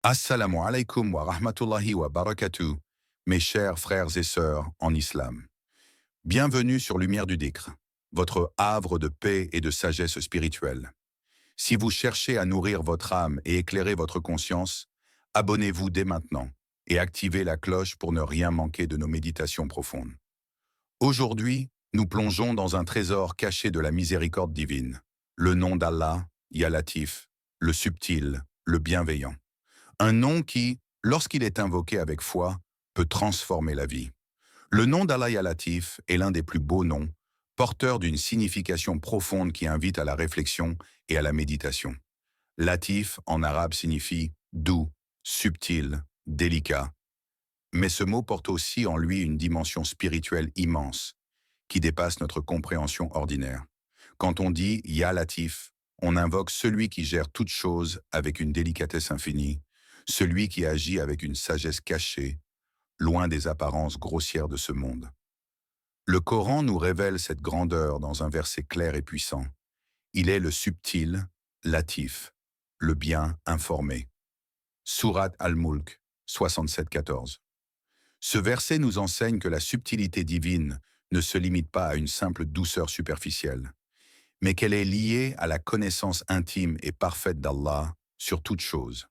Assalamu alaikum wa rahmatullahi wa barakatuh, mes chers frères et sœurs en islam. Bienvenue sur Lumière du Dhikr, votre havre de paix et de sagesse spirituelle. Si vous cherchez à nourrir votre âme et éclairer votre conscience, abonnez-vous dès maintenant et activez la cloche pour ne rien manquer de nos méditations profondes. Aujourd'hui, nous plongeons dans un trésor caché de la miséricorde divine, le nom d'Allah, Ya Latif, le subtil, le bienveillant. Un nom qui, lorsqu'il est invoqué avec foi, peut transformer la vie. Le nom d'Allah Ya Latif est l'un des plus beaux noms, porteur d'une signification profonde qui invite à la réflexion et à la méditation. Latif, en arabe, signifie doux, subtil, délicat. Mais ce mot porte aussi en lui une dimension spirituelle immense, qui dépasse notre compréhension ordinaire. Quand on dit Ya Latif, on invoque celui qui gère toutes choses avec une délicatesse infinie, celui qui agit avec une sagesse cachée, loin des apparences grossières de ce monde. Le Coran nous révèle cette grandeur dans un verset clair et puissant. Il est le subtil, Latif, le bien informé. Sourate Al-Mulk, 67-14. Ce verset nous enseigne que la subtilité divine ne se limite pas à une simple douceur superficielle, mais qu'elle est liée à la connaissance intime et parfaite d'Allah sur toute chose.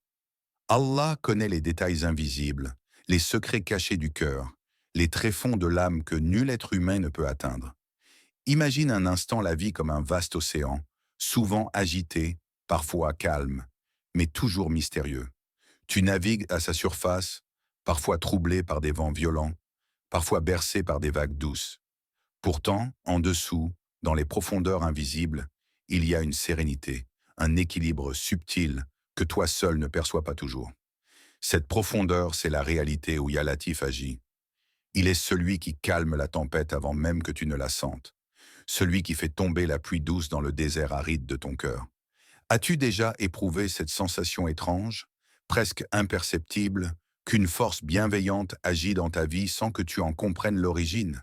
Allah connaît les détails invisibles, les secrets cachés du cœur, les tréfonds de l'âme que nul être humain ne peut atteindre. Imagine un instant la vie comme un vaste océan, souvent agité, parfois calme, mais toujours mystérieux. Tu navigues à sa surface, parfois troublé par des vents violents, parfois bercé par des vagues douces. Pourtant, en dessous, dans les profondeurs invisibles, il y a une sérénité, un équilibre subtil que toi seul ne perçois pas toujours. Cette profondeur, c'est la réalité où Ya Latif agit. Il est celui qui calme la tempête avant même que tu ne la sentes, celui qui fait tomber la pluie douce dans le désert aride de ton cœur. As-tu déjà éprouvé cette sensation étrange, presque imperceptible, qu'une force bienveillante agit dans ta vie sans que tu en comprennes l'origine?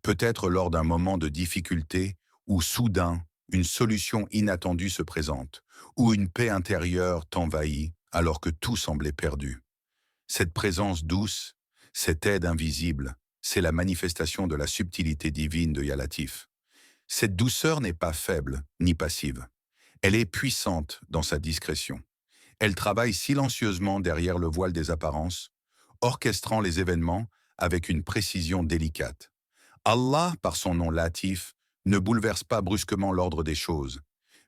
Peut-être lors d'un moment de difficulté où soudain, une solution inattendue se présente, ou une paix intérieure t'envahit alors que tout semblait perdu. Cette présence douce, cette aide invisible, c'est la manifestation de la subtilité divine de Ya Latif. Cette douceur n'est pas faible ni passive. Elle est puissante dans sa discrétion. Elle travaille silencieusement derrière le voile des apparences, orchestrant les événements avec une précision délicate. Allah, par son nom Latif, ne bouleverse pas brusquement l'ordre des choses,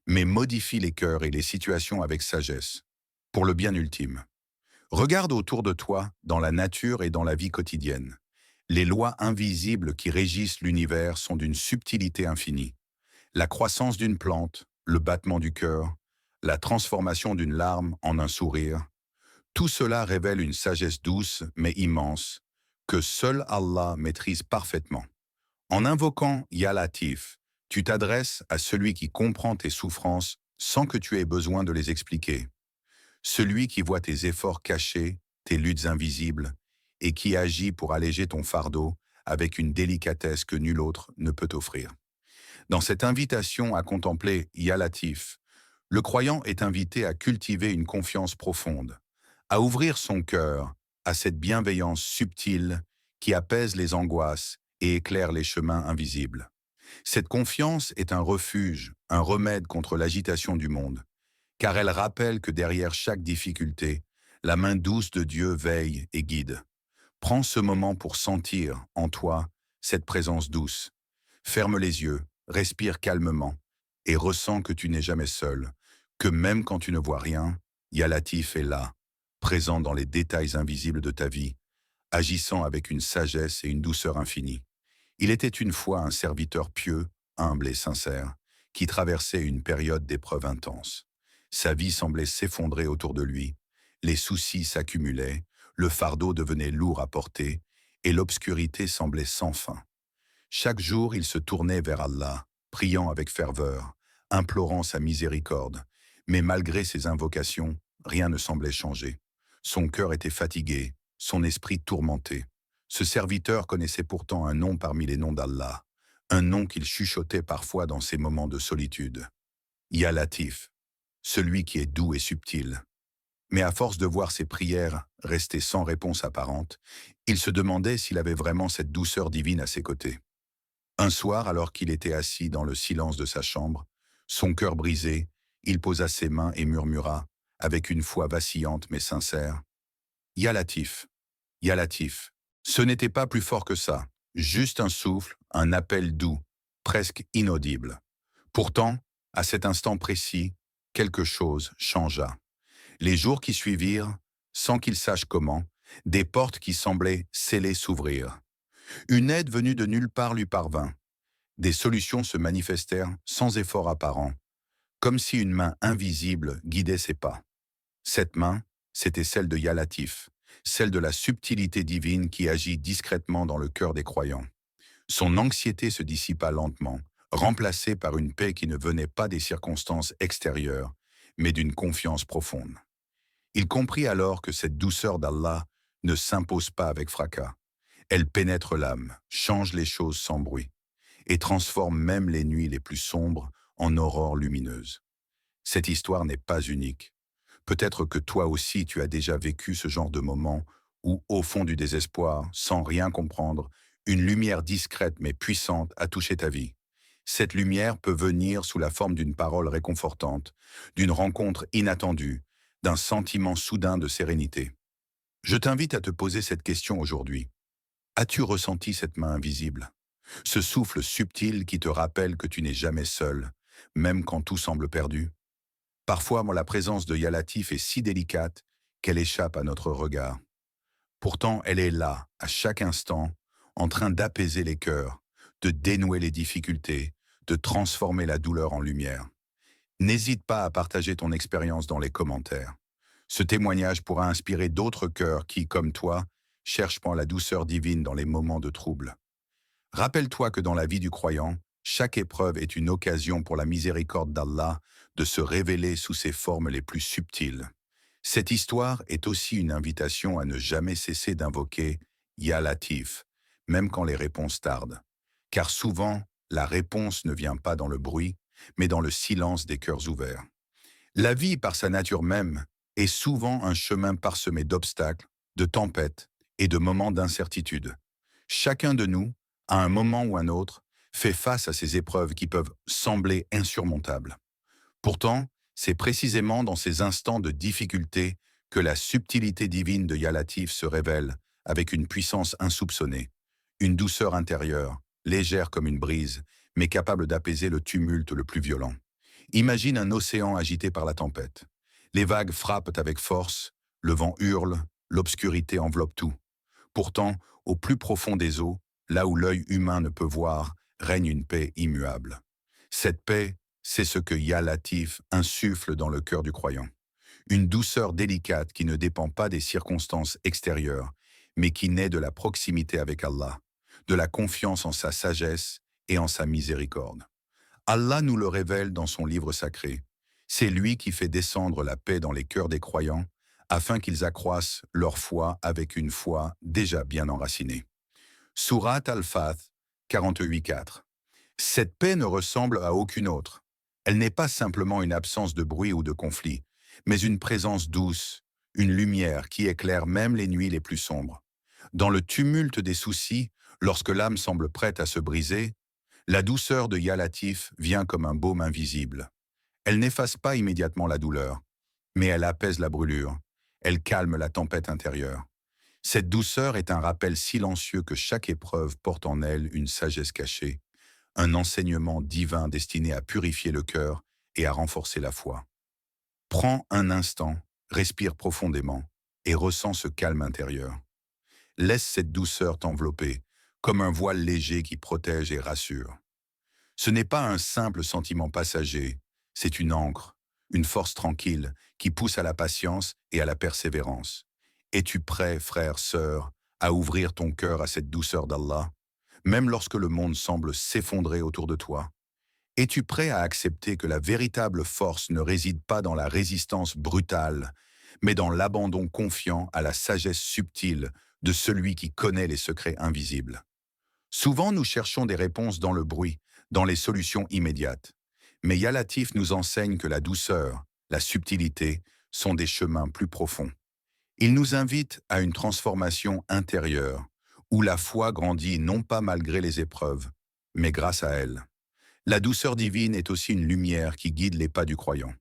mais modifie les cœurs et les situations avec sagesse, pour le bien ultime. Regarde autour de toi, dans la nature et dans la vie quotidienne. Les lois invisibles qui régissent l'univers sont d'une subtilité infinie. La croissance d'une plante, le battement du cœur, la transformation d'une larme en un sourire, tout cela révèle une sagesse douce mais immense que seul Allah maîtrise parfaitement. En invoquant Ya Latif, tu t'adresses à celui qui comprend tes souffrances sans que tu aies besoin de les expliquer. Celui qui voit tes efforts cachés, tes luttes invisibles, et qui agit pour alléger ton fardeau avec une délicatesse que nul autre ne peut offrir. Dans cette invitation à contempler Ya Latif, le croyant est invité à cultiver une confiance profonde, à ouvrir son cœur à cette bienveillance subtile qui apaise les angoisses et éclaire les chemins invisibles. Cette confiance est un refuge, un remède contre l'agitation du monde, car elle rappelle que derrière chaque difficulté, la main douce de Dieu veille et guide. Prends ce moment pour sentir, en toi, cette présence douce. Ferme les yeux, respire calmement, et ressens que tu n'es jamais seul, que même quand tu ne vois rien, Ya Latif est là, présent dans les détails invisibles de ta vie, agissant avec une sagesse et une douceur infinie. Il était une fois un serviteur pieux, humble et sincère, qui traversait une période d'épreuve intense. Sa vie semblait s'effondrer autour de lui, les soucis s'accumulaient, le fardeau devenait lourd à porter, et l'obscurité semblait sans fin. Chaque jour, il se tournait vers Allah, priant avec ferveur, implorant sa miséricorde, mais malgré ses invocations, rien ne semblait changer. Son cœur était fatigué, son esprit tourmenté. Ce serviteur connaissait pourtant un nom parmi les noms d'Allah, un nom qu'il chuchotait parfois dans ses moments de solitude. Ya Latif, celui qui est doux et subtil. Mais à force de voir ses prières rester sans réponse apparente, il se demandait s'il avait vraiment cette douceur divine à ses côtés. Un soir, alors qu'il était assis dans le silence de sa chambre, son cœur brisé, il posa ses mains et murmura, avec une foi vacillante mais sincère, Ya Latif, Ya Latif. Ce n'était pas plus fort que ça, juste un souffle, un appel doux, presque inaudible. Pourtant, à cet instant précis, quelque chose changea. Les jours qui suivirent, sans qu'il sache comment, des portes qui semblaient scellées s'ouvrirent. Une aide venue de nulle part lui parvint. Des solutions se manifestèrent sans effort apparent, comme si une main invisible guidait ses pas. Cette main, c'était celle de Ya Latif, celle de la subtilité divine qui agit discrètement dans le cœur des croyants. Son anxiété se dissipa lentement, remplacée par une paix qui ne venait pas des circonstances extérieures, mais d'une confiance profonde. Il comprit alors que cette douceur d'Allah ne s'impose pas avec fracas. Elle pénètre l'âme, change les choses sans bruit, et transforme même les nuits les plus sombres en aurores lumineuses. Cette histoire n'est pas unique. Peut-être que toi aussi tu as déjà vécu ce genre de moment où, au fond du désespoir, sans rien comprendre, une lumière discrète mais puissante a touché ta vie. Cette lumière peut venir sous la forme d'une parole réconfortante, d'une rencontre inattendue, d'un sentiment soudain de sérénité. Je t'invite à te poser cette question aujourd'hui. As-tu ressenti cette main invisible? Ce souffle subtil qui te rappelle que tu n'es jamais seul, même quand tout semble perdu? Parfois, la présence de Ya Latif est si délicate qu'elle échappe à notre regard. Pourtant, elle est là, à chaque instant, en train d'apaiser les cœurs, de dénouer les difficultés, de transformer la douleur en lumière. N'hésite pas à partager ton expérience dans les commentaires. Ce témoignage pourra inspirer d'autres cœurs qui, comme toi, cherchent la douceur divine dans les moments de trouble. Rappelle-toi que dans la vie du croyant, chaque épreuve est une occasion pour la miséricorde d'Allah de se révéler sous ses formes les plus subtiles. Cette histoire est aussi une invitation à ne jamais cesser d'invoquer Ya Latif, même quand les réponses tardent. Car souvent, la réponse ne vient pas dans le bruit, mais dans le silence des cœurs ouverts. La vie, par sa nature même, est souvent un chemin parsemé d'obstacles, de tempêtes et de moments d'incertitude. Chacun de nous, à un moment ou un autre, fait face à ces épreuves qui peuvent sembler insurmontables. Pourtant, c'est précisément dans ces instants de difficulté que la subtilité divine de Ya Latif se révèle avec une puissance insoupçonnée, une douceur intérieure, légère comme une brise, mais capable d'apaiser le tumulte le plus violent. Imagine un océan agité par la tempête. Les vagues frappent avec force, le vent hurle, l'obscurité enveloppe tout. Pourtant, au plus profond des eaux, là où l'œil humain ne peut voir, règne une paix immuable. Cette paix, c'est ce que Ya Latif insuffle dans le cœur du croyant. Une douceur délicate qui ne dépend pas des circonstances extérieures, mais qui naît de la proximité avec Allah, de la confiance en sa sagesse et en sa miséricorde. Allah nous le révèle dans son livre sacré. C'est lui qui fait descendre la paix dans les cœurs des croyants, afin qu'ils accroissent leur foi avec une foi déjà bien enracinée. Surat Al-Fath 48.4. Cette paix ne ressemble à aucune autre. Elle n'est pas simplement une absence de bruit ou de conflit, mais une présence douce, une lumière qui éclaire même les nuits les plus sombres. Dans le tumulte des soucis, lorsque l'âme semble prête à se briser, la douceur de Ya Latif vient comme un baume invisible. Elle n'efface pas immédiatement la douleur, mais elle apaise la brûlure, elle calme la tempête intérieure. Cette douceur est un rappel silencieux que chaque épreuve porte en elle une sagesse cachée, un enseignement divin destiné à purifier le cœur et à renforcer la foi. Prends un instant, respire profondément et ressens ce calme intérieur. Laisse cette douceur t'envelopper, comme un voile léger qui protège et rassure. Ce n'est pas un simple sentiment passager, c'est une ancre, une force tranquille qui pousse à la patience et à la persévérance. Es-tu prêt, frère, sœur, à ouvrir ton cœur à cette douceur d'Allah, même lorsque le monde semble s'effondrer autour de toi? Es-tu prêt à accepter que la véritable force ne réside pas dans la résistance brutale, mais dans l'abandon confiant à la sagesse subtile de celui qui connaît les secrets invisibles? Souvent, nous cherchons des réponses dans le bruit, dans les solutions immédiates. Mais Ya Latif nous enseigne que la douceur, la subtilité, sont des chemins plus profonds. Ils nous invitent à une transformation intérieure, où la foi grandit non pas malgré les épreuves, mais grâce à elles. La douceur divine est aussi une lumière qui guide les pas du croyant.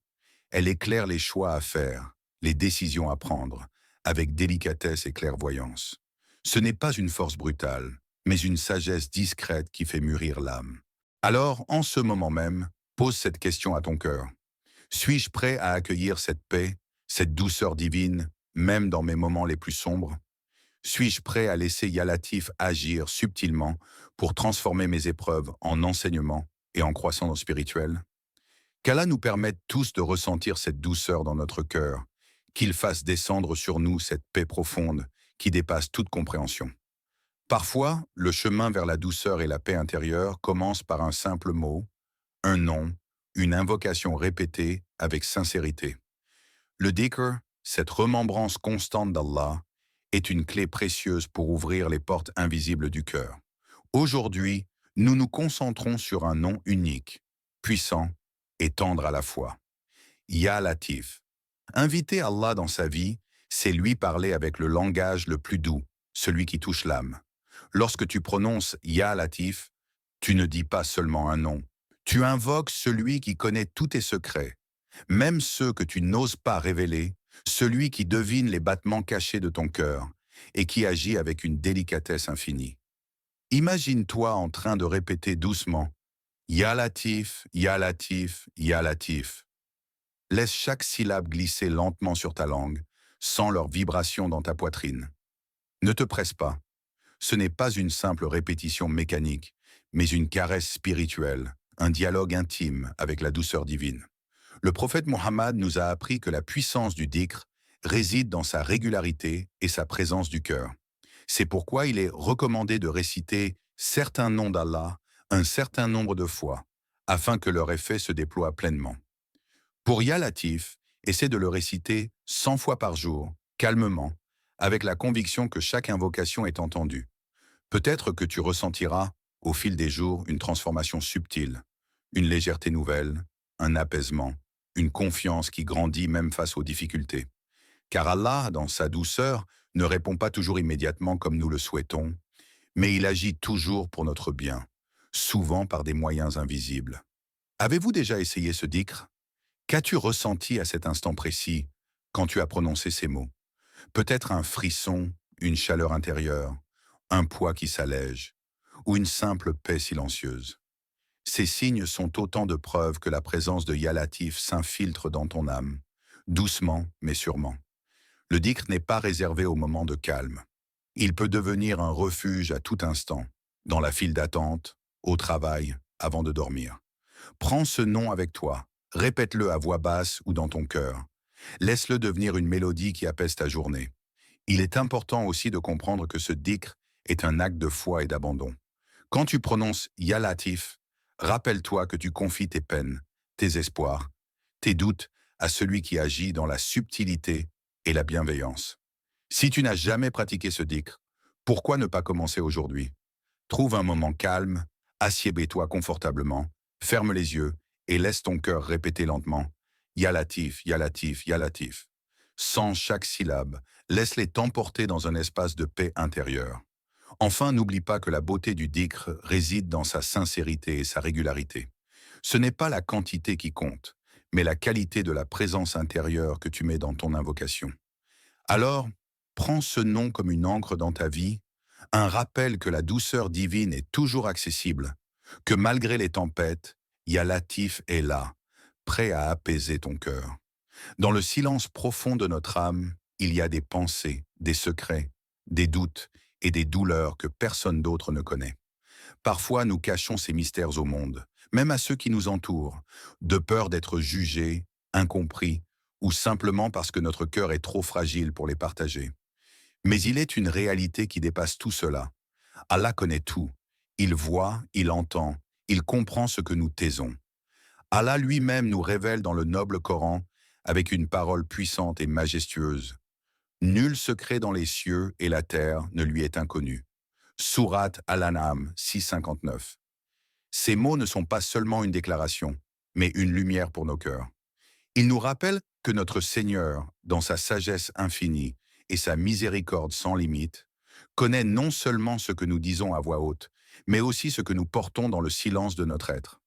Elle éclaire les choix à faire, les décisions à prendre, avec délicatesse et clairvoyance. Ce n'est pas une force brutale, mais une sagesse discrète qui fait mûrir l'âme. Alors, en ce moment même, pose cette question à ton cœur. Suis-je prêt à accueillir cette paix, cette douceur divine, même dans mes moments les plus sombres? Suis-je prêt à laisser Yalatif agir subtilement pour transformer mes épreuves en enseignement et en croissance spirituelle? Qu'Allah nous permette tous de ressentir cette douceur dans notre cœur, qu'il fasse descendre sur nous cette paix profonde qui dépasse toute compréhension. Parfois, le chemin vers la douceur et la paix intérieure commence par un simple mot, un nom, une invocation répétée avec sincérité. Le dhikr, cette remembrance constante d'Allah, est une clé précieuse pour ouvrir les portes invisibles du cœur. Aujourd'hui, nous nous concentrons sur un nom unique, puissant et tendre à la fois. Ya Latif. Inviter Allah dans sa vie, c'est lui parler avec le langage le plus doux, celui qui touche l'âme. Lorsque tu prononces Ya Latif, tu ne dis pas seulement un nom. Tu invoques celui qui connaît tous tes secrets, même ceux que tu n'oses pas révéler, celui qui devine les battements cachés de ton cœur et qui agit avec une délicatesse infinie. Imagine-toi en train de répéter doucement Ya Latif, Ya Latif, Ya Latif. Laisse chaque syllabe glisser lentement sur ta langue, sans leur vibration dans ta poitrine. Ne te presse pas. Ce n'est pas une simple répétition mécanique, mais une caresse spirituelle, un dialogue intime avec la douceur divine. Le prophète Mohammed nous a appris que la puissance du dhikr réside dans sa régularité et sa présence du cœur. C'est pourquoi il est recommandé de réciter certains noms d'Allah un certain nombre de fois, afin que leur effet se déploie pleinement. Pour Ya Latif, essaie de le réciter 100 fois par jour, calmement, avec la conviction que chaque invocation est entendue. Peut-être que tu ressentiras, au fil des jours, une transformation subtile, une légèreté nouvelle, un apaisement, une confiance qui grandit même face aux difficultés. Car Allah, dans sa douceur, ne répond pas toujours immédiatement comme nous le souhaitons, mais il agit toujours pour notre bien, souvent par des moyens invisibles. Avez-vous déjà essayé ce dhikr? Qu'as-tu ressenti à cet instant précis, quand tu as prononcé ces mots? Peut-être un frisson, une chaleur intérieure, un poids qui s'allège, ou une simple paix silencieuse. Ces signes sont autant de preuves que la présence de Ya Latif s'infiltre dans ton âme, doucement mais sûrement. Le dhikr n'est pas réservé aux moments de calme. Il peut devenir un refuge à tout instant, dans la file d'attente, au travail, avant de dormir. Prends ce nom avec toi, répète-le à voix basse ou dans ton cœur. Laisse-le devenir une mélodie qui apaise ta journée. Il est important aussi de comprendre que ce dhikr est un acte de foi et d'abandon. Quand tu prononces Ya Latif, rappelle-toi que tu confies tes peines, tes espoirs, tes doutes à celui qui agit dans la subtilité et la bienveillance. Si tu n'as jamais pratiqué ce dhikr, pourquoi ne pas commencer aujourd'hui? Trouve un moment calme, assieds-toi confortablement, ferme les yeux et laisse ton cœur répéter lentement Ya Latif, Ya Latif, Ya Latif. Sans chaque syllabe, laisse-les t'emporter dans un espace de paix intérieure. Enfin, n'oublie pas que la beauté du dhikr réside dans sa sincérité et sa régularité. Ce n'est pas la quantité qui compte, mais la qualité de la présence intérieure que tu mets dans ton invocation. Alors, prends ce nom comme une encre dans ta vie, un rappel que la douceur divine est toujours accessible, que malgré les tempêtes, Ya Latif est là, prêt à apaiser ton cœur. Dans le silence profond de notre âme, il y a des pensées, des secrets, des doutes et des douleurs que personne d'autre ne connaît. Parfois, nous cachons ces mystères au monde, même à ceux qui nous entourent, de peur d'être jugés, incompris, ou simplement parce que notre cœur est trop fragile pour les partager. Mais il est une réalité qui dépasse tout cela. Allah connaît tout. Il voit, il entend, il comprend ce que nous taisons. Allah lui-même nous révèle dans le noble Coran, avec une parole puissante et majestueuse. Nul secret dans les cieux et la terre ne lui est inconnu. Sourate Al-An'am 6,59. Ces mots ne sont pas seulement une déclaration, mais une lumière pour nos cœurs. Ils nous rappellent que notre Seigneur, dans sa sagesse infinie et sa miséricorde sans limite, connaît non seulement ce que nous disons à voix haute, mais aussi ce que nous portons dans le silence de notre être.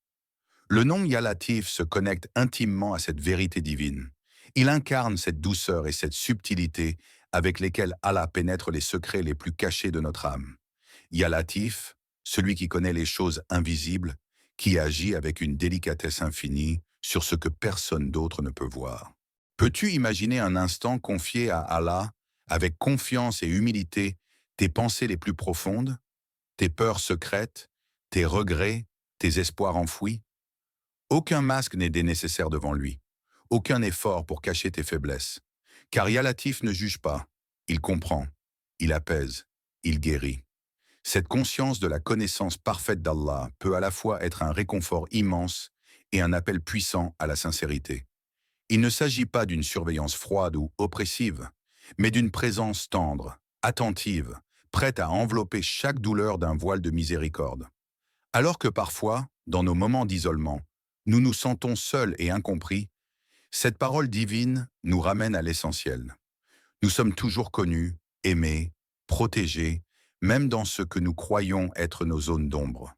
Le nom Ya Latif se connecte intimement à cette vérité divine. Il incarne cette douceur et cette subtilité avec lesquelles Allah pénètre les secrets les plus cachés de notre âme. Ya Latif, celui qui connaît les choses invisibles, qui agit avec une délicatesse infinie sur ce que personne d'autre ne peut voir. Peux-tu imaginer un instant confier à Allah, avec confiance et humilité, tes pensées les plus profondes, tes peurs secrètes, tes regrets, tes espoirs enfouis? Aucun masque n'est nécessaire devant lui, aucun effort pour cacher tes faiblesses. Car Ya Latif ne juge pas, il comprend, il apaise, il guérit. Cette conscience de la connaissance parfaite d'Allah peut à la fois être un réconfort immense et un appel puissant à la sincérité. Il ne s'agit pas d'une surveillance froide ou oppressive, mais d'une présence tendre, attentive, prête à envelopper chaque douleur d'un voile de miséricorde. Alors que parfois, dans nos moments d'isolement, nous nous sentons seuls et incompris, cette parole divine nous ramène à l'essentiel. Nous sommes toujours connus, aimés, protégés, même dans ce que nous croyons être nos zones d'ombre.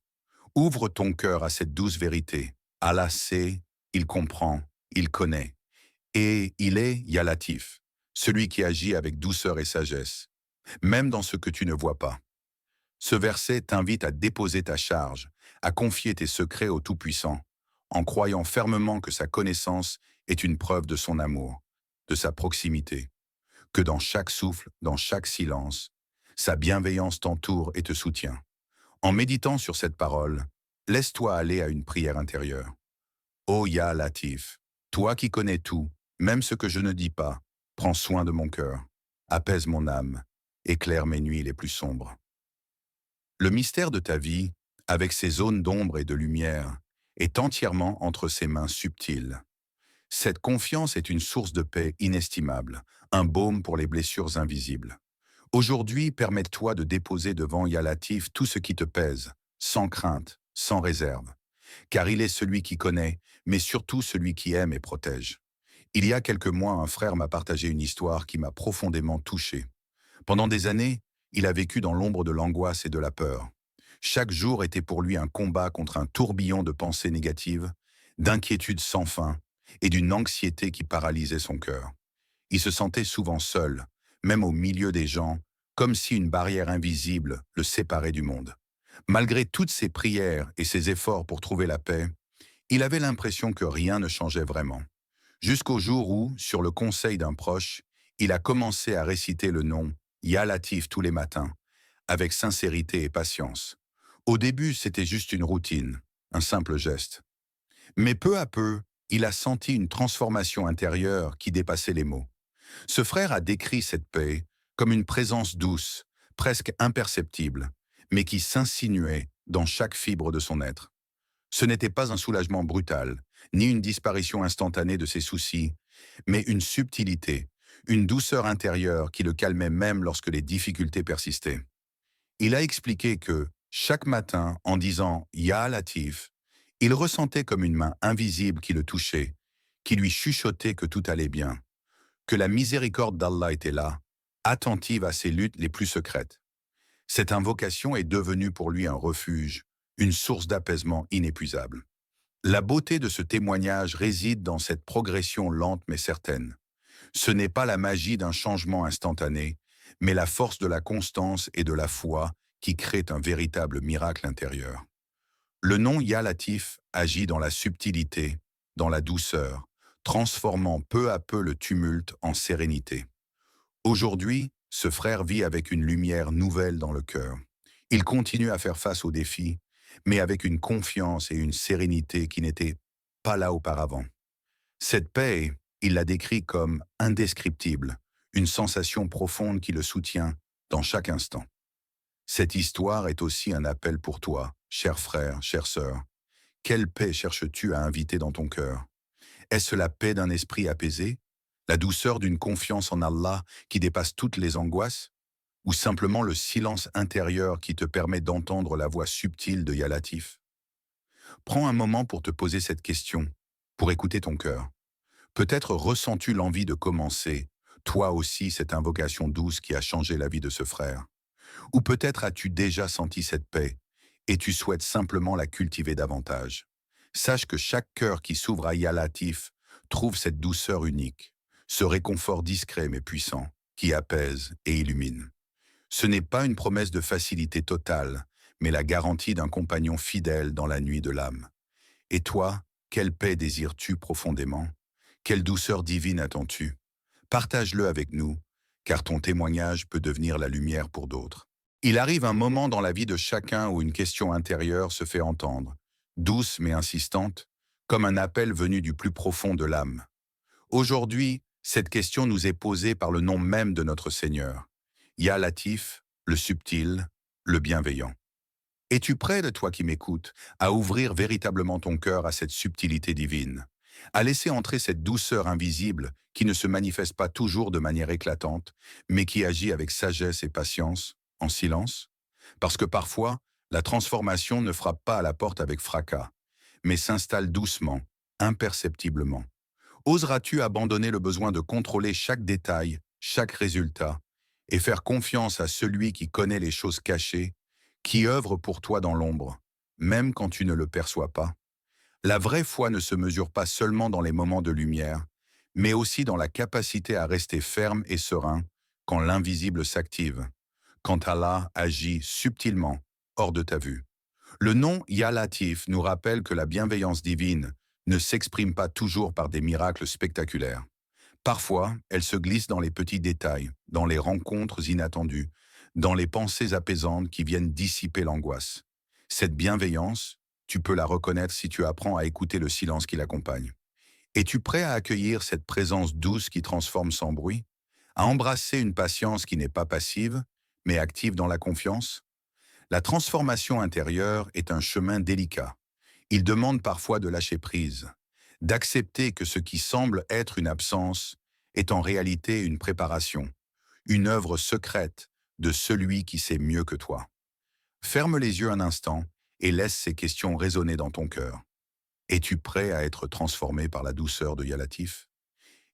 Ouvre ton cœur à cette douce vérité. Allah sait, il comprend, il connaît. Et il est Ya Latif, celui qui agit avec douceur et sagesse, même dans ce que tu ne vois pas. Ce verset t'invite à déposer ta charge, à confier tes secrets au Tout-Puissant, en croyant fermement que sa connaissance est une preuve de son amour, de sa proximité, que dans chaque souffle, dans chaque silence, sa bienveillance t'entoure et te soutient. En méditant sur cette parole, laisse-toi aller à une prière intérieure. Ô Ya Latif, toi qui connais tout, même ce que je ne dis pas, prends soin de mon cœur, apaise mon âme, éclaire mes nuits les plus sombres. Le mystère de ta vie, avec ses zones d'ombre et de lumière, est entièrement entre ses mains subtiles. Cette confiance est une source de paix inestimable, un baume pour les blessures invisibles. Aujourd'hui, permets-toi de déposer devant Ya Latif tout ce qui te pèse, sans crainte, sans réserve. Car il est celui qui connaît, mais surtout celui qui aime et protège. Il y a quelques mois, un frère m'a partagé une histoire qui m'a profondément touché. Pendant des années, il a vécu dans l'ombre de l'angoisse et de la peur. Chaque jour était pour lui un combat contre un tourbillon de pensées négatives, d'inquiétudes sans fin et d'une anxiété qui paralysait son cœur. Il se sentait souvent seul, même au milieu des gens, comme si une barrière invisible le séparait du monde. Malgré toutes ses prières et ses efforts pour trouver la paix, il avait l'impression que rien ne changeait vraiment. Jusqu'au jour où, sur le conseil d'un proche, il a commencé à réciter le nom Ya Latif tous les matins, avec sincérité et patience. Au début, c'était juste une routine, un simple geste. Mais peu à peu, il a senti une transformation intérieure qui dépassait les mots. Ce frère a décrit cette paix comme une présence douce, presque imperceptible, mais qui s'insinuait dans chaque fibre de son être. Ce n'était pas un soulagement brutal, ni une disparition instantanée de ses soucis, mais une subtilité, une douceur intérieure qui le calmait même lorsque les difficultés persistaient. Il a expliqué que, chaque matin, en disant Ya Latif, il ressentait comme une main invisible qui le touchait, qui lui chuchotait que tout allait bien, que la miséricorde d'Allah était là, attentive à ses luttes les plus secrètes. Cette invocation est devenue pour lui un refuge, une source d'apaisement inépuisable. La beauté de ce témoignage réside dans cette progression lente mais certaine. Ce n'est pas la magie d'un changement instantané, mais la force de la constance et de la foi qui crée un véritable miracle intérieur. Le nom Ya Latif agit dans la subtilité, dans la douceur, transformant peu à peu le tumulte en sérénité. Aujourd'hui, ce frère vit avec une lumière nouvelle dans le cœur. Il continue à faire face aux défis, mais avec une confiance et une sérénité qui n'étaient pas là auparavant. Cette paix, il la décrit comme indescriptible, une sensation profonde qui le soutient dans chaque instant. Cette histoire est aussi un appel pour toi, cher frère, chère sœur. Quelle paix cherches-tu à inviter dans ton cœur? Est-ce la paix d'un esprit apaisé? La douceur d'une confiance en Allah qui dépasse toutes les angoisses? Ou simplement le silence intérieur qui te permet d'entendre la voix subtile de Ya Latif? Prends un moment pour te poser cette question, pour écouter ton cœur. Peut-être ressens-tu l'envie de commencer, toi aussi, cette invocation douce qui a changé la vie de ce frère. Ou peut-être as-tu déjà senti cette paix et tu souhaites simplement la cultiver davantage. Sache que chaque cœur qui s'ouvre à Ya Latif trouve cette douceur unique, ce réconfort discret mais puissant, qui apaise et illumine. Ce n'est pas une promesse de facilité totale, mais la garantie d'un compagnon fidèle dans la nuit de l'âme. Et toi, quelle paix désires-tu profondément? Quelle douceur divine attends-tu? Partage-le avec nous, car ton témoignage peut devenir la lumière pour d'autres. Il arrive un moment dans la vie de chacun où une question intérieure se fait entendre, douce mais insistante, comme un appel venu du plus profond de l'âme. Aujourd'hui, cette question nous est posée par le nom même de notre Seigneur. Ya Latif, le subtil, le bienveillant. Es-tu prêt, de toi qui m'écoutes, à ouvrir véritablement ton cœur à cette subtilité divine, à laisser entrer cette douceur invisible qui ne se manifeste pas toujours de manière éclatante, mais qui agit avec sagesse et patience, en silence? Parce que parfois, la transformation ne frappe pas à la porte avec fracas, mais s'installe doucement, imperceptiblement. Oseras-tu abandonner le besoin de contrôler chaque détail, chaque résultat, et faire confiance à celui qui connaît les choses cachées, qui œuvre pour toi dans l'ombre, même quand tu ne le perçois pas? La vraie foi ne se mesure pas seulement dans les moments de lumière, mais aussi dans la capacité à rester ferme et serein quand l'invisible s'active, quand Allah agit subtilement, hors de ta vue. Le nom Ya Latif nous rappelle que la bienveillance divine ne s'exprime pas toujours par des miracles spectaculaires. Parfois, elle se glisse dans les petits détails, dans les rencontres inattendues, dans les pensées apaisantes qui viennent dissiper l'angoisse. Cette bienveillance, tu peux la reconnaître si tu apprends à écouter le silence qui l'accompagne. Es-tu prêt à accueillir cette présence douce qui transforme sans bruit? À embrasser une patience qui n'est pas passive, mais active dans la confiance? La transformation intérieure est un chemin délicat. Il demande parfois de lâcher prise, d'accepter que ce qui semble être une absence est en réalité une préparation, une œuvre secrète de celui qui sait mieux que toi. Ferme les yeux un instant et laisse ces questions résonner dans ton cœur. Es-tu prêt à être transformé par la douceur de Ya Latif?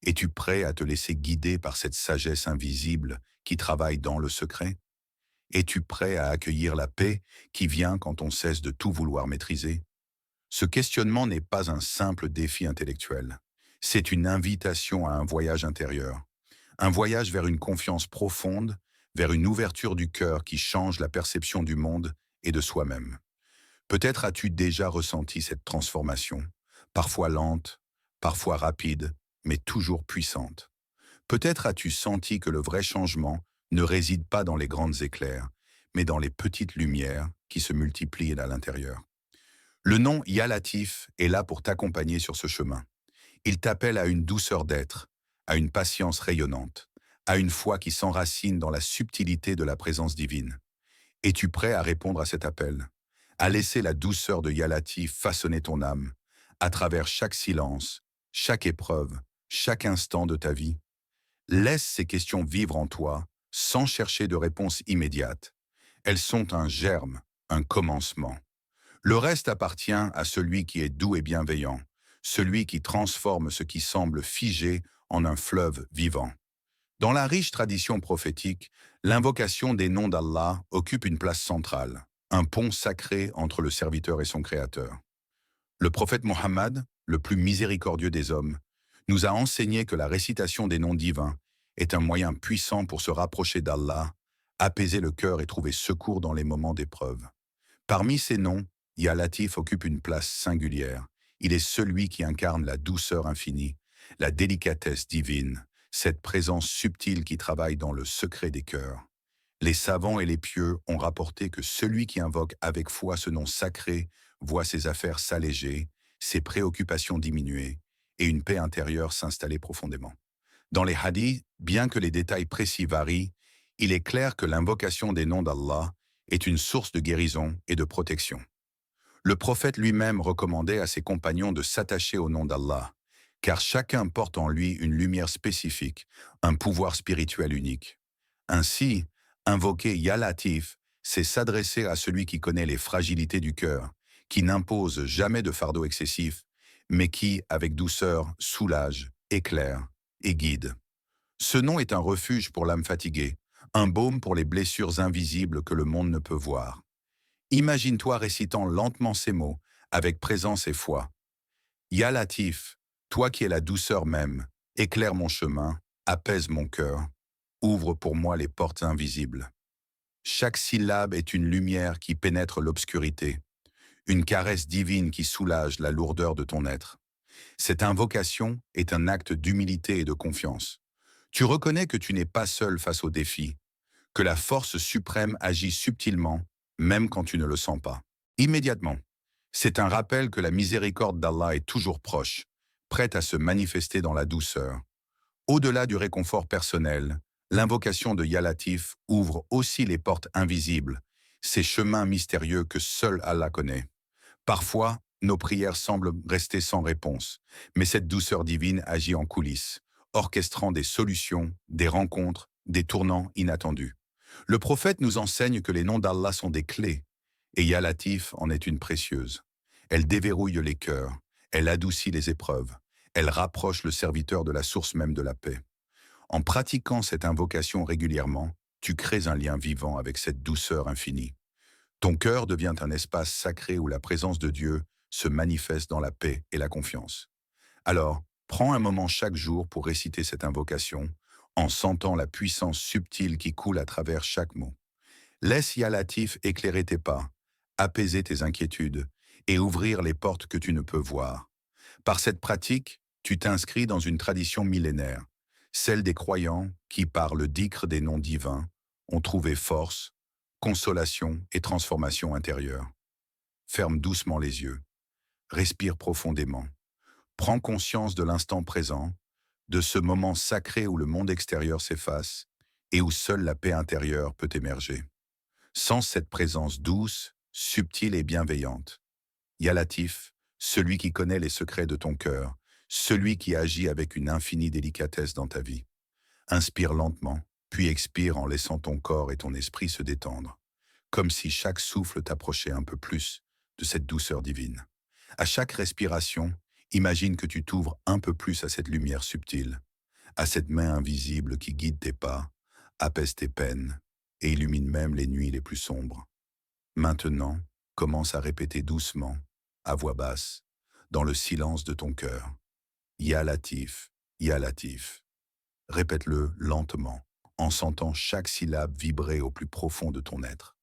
Es-tu prêt à te laisser guider par cette sagesse invisible qui travaille dans le secret? Es-tu prêt à accueillir la paix qui vient quand on cesse de tout vouloir maîtriser? Ce questionnement n'est pas un simple défi intellectuel. C'est une invitation à un voyage intérieur. Un voyage vers une confiance profonde, vers une ouverture du cœur qui change la perception du monde et de soi-même. Peut-être as-tu déjà ressenti cette transformation, parfois lente, parfois rapide, mais toujours puissante. Peut-être as-tu senti que le vrai changement ne réside pas dans les grandes éclairs, mais dans les petites lumières qui se multiplient à l'intérieur. Le nom Ya Latif est là pour t'accompagner sur ce chemin. Il t'appelle à une douceur d'être, à une patience rayonnante, à une foi qui s'enracine dans la subtilité de la présence divine. Es-tu prêt à répondre à cet appel? À laisser la douceur de Ya Latif façonner ton âme, à travers chaque silence, chaque épreuve, chaque instant de ta vie? Laisse ces questions vivre en toi, sans chercher de réponse immédiate. Elles sont un germe, un commencement. Le reste appartient à celui qui est doux et bienveillant, celui qui transforme ce qui semble figé en un fleuve vivant. Dans la riche tradition prophétique, l'invocation des noms d'Allah occupe une place centrale, un pont sacré entre le serviteur et son créateur. Le prophète Mohammed, le plus miséricordieux des hommes, nous a enseigné que la récitation des noms divins est un moyen puissant pour se rapprocher d'Allah, apaiser le cœur et trouver secours dans les moments d'épreuve. Parmi ces noms, Ya Latif occupe une place singulière. Il est celui qui incarne la douceur infinie, la délicatesse divine, cette présence subtile qui travaille dans le secret des cœurs. Les savants et les pieux ont rapporté que celui qui invoque avec foi ce nom sacré voit ses affaires s'alléger, ses préoccupations diminuer et une paix intérieure s'installer profondément. Dans les hadiths, bien que les détails précis varient, il est clair que l'invocation des noms d'Allah est une source de guérison et de protection. Le prophète lui-même recommandait à ses compagnons de s'attacher au nom d'Allah, car chacun porte en lui une lumière spécifique, un pouvoir spirituel unique. Ainsi, invoquer Ya Latif, c'est s'adresser à celui qui connaît les fragilités du cœur, qui n'impose jamais de fardeau excessif, mais qui, avec douceur, soulage, éclaire et guide. Ce nom est un refuge pour l'âme fatiguée, un baume pour les blessures invisibles que le monde ne peut voir. Imagine-toi récitant lentement ces mots, avec présence et foi. Ya Latif, toi qui es la douceur même, éclaire mon chemin, apaise mon cœur, ouvre pour moi les portes invisibles. Chaque syllabe est une lumière qui pénètre l'obscurité, une caresse divine qui soulage la lourdeur de ton être. Cette invocation est un acte d'humilité et de confiance. Tu reconnais que tu n'es pas seul face aux défis, que la force suprême agit subtilement, même quand tu ne le sens pas. Immédiatement, c'est un rappel que la miséricorde d'Allah est toujours proche, prête à se manifester dans la douceur. Au-delà du réconfort personnel, l'invocation de Ya Latif ouvre aussi les portes invisibles, ces chemins mystérieux que seul Allah connaît. Parfois, nos prières semblent rester sans réponse, mais cette douceur divine agit en coulisses, orchestrant des solutions, des rencontres, des tournants inattendus. Le prophète nous enseigne que les noms d'Allah sont des clés, et Ya Latif en est une précieuse. Elle déverrouille les cœurs, elle adoucit les épreuves, elle rapproche le serviteur de la source même de la paix. En pratiquant cette invocation régulièrement, tu crées un lien vivant avec cette douceur infinie. Ton cœur devient un espace sacré où la présence de Dieu se manifeste dans la paix et la confiance. Alors, prends un moment chaque jour pour réciter cette invocation, en sentant la puissance subtile qui coule à travers chaque mot. Laisse Ya Latif éclairer tes pas, apaiser tes inquiétudes et ouvrir les portes que tu ne peux voir. Par cette pratique, tu t'inscris dans une tradition millénaire, celle des croyants qui, par le dhikr des noms divins, ont trouvé force, consolation et transformation intérieure. Ferme doucement les yeux, respire profondément, prends conscience de l'instant présent, de ce moment sacré où le monde extérieur s'efface et où seule la paix intérieure peut émerger. Sens cette présence douce, subtile et bienveillante. Ya Latif, celui qui connaît les secrets de ton cœur, celui qui agit avec une infinie délicatesse dans ta vie. Inspire lentement, puis expire en laissant ton corps et ton esprit se détendre, comme si chaque souffle t'approchait un peu plus de cette douceur divine. À chaque respiration, imagine que tu t'ouvres un peu plus à cette lumière subtile, à cette main invisible qui guide tes pas, apaise tes peines et illumine même les nuits les plus sombres. Maintenant, commence à répéter doucement, à voix basse, dans le silence de ton cœur. Ya Latif, Ya Latif. Répète-le lentement, en sentant chaque syllabe vibrer au plus profond de ton être.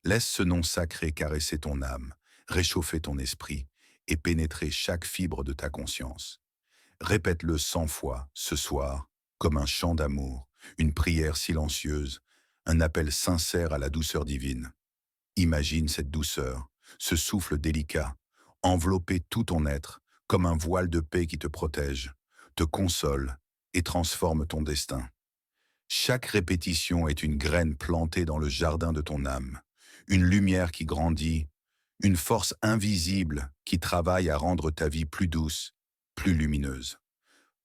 Laisse ce nom sacré caresser ton âme, réchauffer ton esprit et pénétrer chaque fibre de ta conscience. Répète-le 100 fois, ce soir, comme un chant d'amour, une prière silencieuse, un appel sincère à la douceur divine. Imagine cette douceur, ce souffle délicat, envelopper tout ton être comme un voile de paix qui te protège, te console et transforme ton destin. Chaque répétition est une graine plantée dans le jardin de ton âme, une lumière qui grandit, une force invisible qui travaille à rendre ta vie plus douce, plus lumineuse.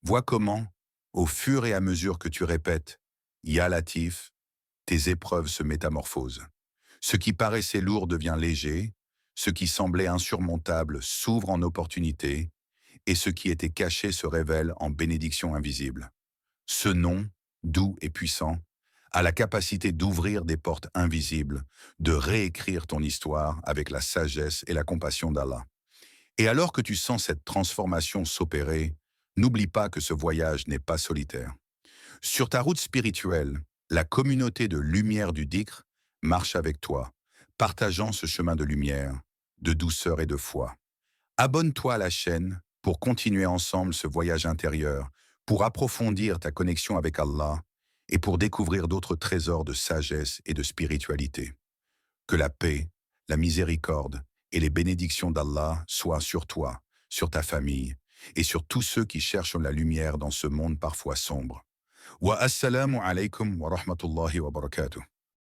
Vois comment, au fur et à mesure que tu répètes « Ya Latif », tes épreuves se métamorphosent. Ce qui paraissait lourd devient léger, ce qui semblait insurmontable s'ouvre en opportunité, et ce qui était caché se révèle en bénédiction invisible. Ce nom, doux et puissant, a la capacité d'ouvrir des portes invisibles, de réécrire ton histoire avec la sagesse et la compassion d'Allah. Et alors que tu sens cette transformation s'opérer, n'oublie pas que ce voyage n'est pas solitaire. Sur ta route spirituelle, la communauté de lumière du Dhikr marche avec toi, partageant ce chemin de lumière, de douceur et de foi. Abonne-toi à la chaîne pour continuer ensemble ce voyage intérieur, pour approfondir ta connexion avec Allah et pour découvrir d'autres trésors de sagesse et de spiritualité. Que la paix, la miséricorde et les bénédictions d'Allah soient sur toi, sur ta famille et sur tous ceux qui cherchent la lumière dans ce monde parfois sombre. Wa assalamu alaykum wa rahmatullahi wa barakatuh.